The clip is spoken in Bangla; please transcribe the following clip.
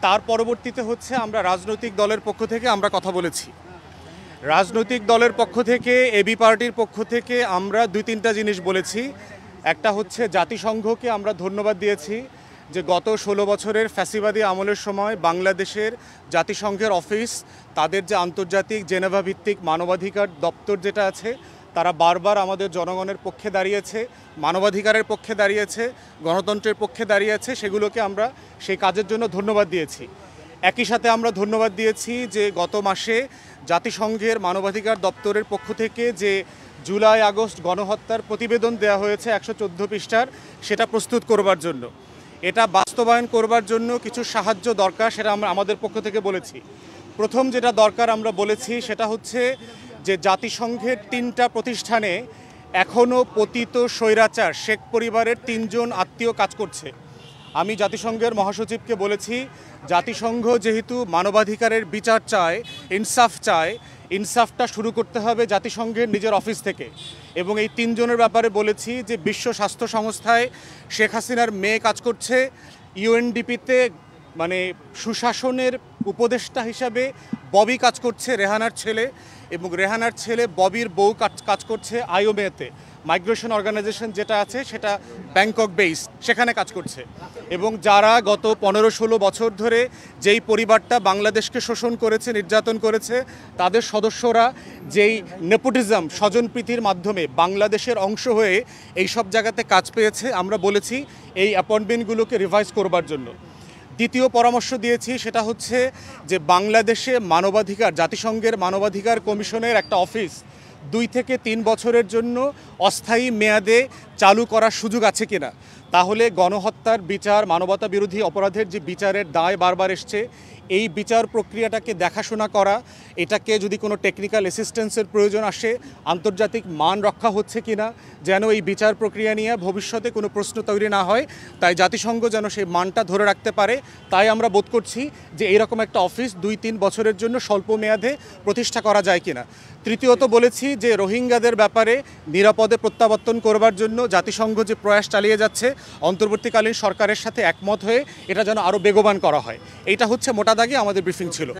তার পরবর্তীতে হচ্ছে আমরা রাজনৈতিক দলের পক্ষ থেকে আমরা কথা বলেছি। রাজনৈতিক দলের পক্ষ থেকে এবি পার্টির পক্ষ থেকে আমরা ২-৩টা জিনিস বলেছি। একটা হচ্ছে জাতিসংঘকে আমরা ধন্যবাদ দিয়েছি যে গত ১৬ বছরের ফ্যাসিবাদী আমলের সময় বাংলাদেশের জাতিসংঘের অফিস, তাদের যে আন্তর্জাতিক জেনেভা ভিত্তিক মানবাধিকার দপ্তর যেটা আছে, তারা বারবার আমাদের জনগণের পক্ষে দাঁড়িয়েছে, মানবাধিকারের পক্ষে দাঁড়িয়েছে, গণতন্ত্রের পক্ষে দাঁড়িয়েছে। সেগুলোকে আমরা সেই কাজের জন্য ধন্যবাদ দিয়েছি। একই সাথে আমরা ধন্যবাদ দিয়েছি যে গত মাসে জাতিসংঘের মানবাধিকার দপ্তরের পক্ষ থেকে যে জুলাই আগস্ট গণহত্যার প্রতিবেদন দেওয়া হয়েছে ১১৪ পৃষ্ঠার, সেটা প্রস্তুত করবার জন্য, এটা বাস্তবায়ন করবার জন্য কিছু সাহায্য দরকার, সেটা আমরা আমাদের পক্ষ থেকে বলেছি। প্রথম যেটা দরকার আমরা বলেছি সেটা হচ্ছে যে জাতিসংঘের ৩টা প্রতিষ্ঠানে এখনও পতিত স্বৈরাচার শেখ পরিবারের ৩ জন আত্মীয় কাজ করছে। আমি জাতিসংঘের মহাসচিবকে বলেছি, জাতিসংঘ যেহেতু মানবাধিকারের বিচার চায়, ইনসাফ চায়, ইনসাফটা শুরু করতে হবে জাতিসংঘের নিজের অফিস থেকে। এবং এই ৩ জনের ব্যাপারে বলেছি যে বিশ্ব স্বাস্থ্য সংস্থায় শেখ হাসিনার মেয়ে কাজ করছে, ইউএনডিপিতে মানে সুশাসনের উপদেষ্টা হিসাবে ববি কাজ করছে, রেহানার ছেলে, এবং রেহানার ছেলে ববির বউ কাজ করছে আইওমেতে, মাইগ্রেশন অর্গানাইজেশন যেটা আছে সেটা ব্যাংকক বেস, সেখানে কাজ করছে। এবং যারা গত ১৫-১৬ বছর ধরে যেই পরিবারটা বাংলাদেশকে শোষণ করেছে, নির্যাতন করেছে, তাদের সদস্যরা যেই নেপোটিজম, স্বজনপ্রীতির মাধ্যমে বাংলাদেশের অংশ হয়ে এই সব জায়গাতে কাজ পেয়েছে, আমরা বলেছি এই অ্যাপয়েন্টমেন্টগুলোকে রিভাইজ করবার জন্য। দ্বিতীয় পরামর্শ দিয়েছি সেটা হচ্ছে যে বাংলাদেশে মানবাধিকার, জাতিসংঘের মানবাধিকার কমিশনের একটা অফিস ২ থেকে ৩ বছরের জন্য অস্থায়ী মেয়াদে চালু করার সুযোগ আছে কিনা। তাহলে গণহত্যার বিচার, মানবতা বিরোধী অপরাধের যে বিচারের দায় বারবার এসছে, এই বিচার প্রক্রিয়াটাকে দেখাশোনা করা, এটাকে যদি কোনো টেকনিক্যাল অ্যাসিস্ট্যান্সের প্রয়োজন আসে, আন্তর্জাতিক মান রক্ষা হচ্ছে কিনা, যেন এই বিচার প্রক্রিয়া নিয়ে ভবিষ্যতে কোনো প্রশ্ন তৈরি না হয়, তাই জাতিসংঘ যেন সেই মানটা ধরে রাখতে পারে, তাই আমরা বোধ করছি যে এইরকম একটা অফিস ২-৩ বছরের জন্য স্বল্প মেয়াদে প্রতিষ্ঠা করা যায় কিনা। তৃতীয়ত বলেছি যে রোহিঙ্গাদের ব্যাপারে নিরাপদে প্রত্যাবর্তন করবার জন্য জাতিসংঘ যে প্রয়াস চালিয়ে যাচ্ছে, অন্তর্বর্তীকালীন সরকারের সাথে একমত হয়ে এটা যেন আরও বেগবান করা হয়। এইটা হচ্ছে মোটা দাগে আমাদের ব্রিফিং ছিল।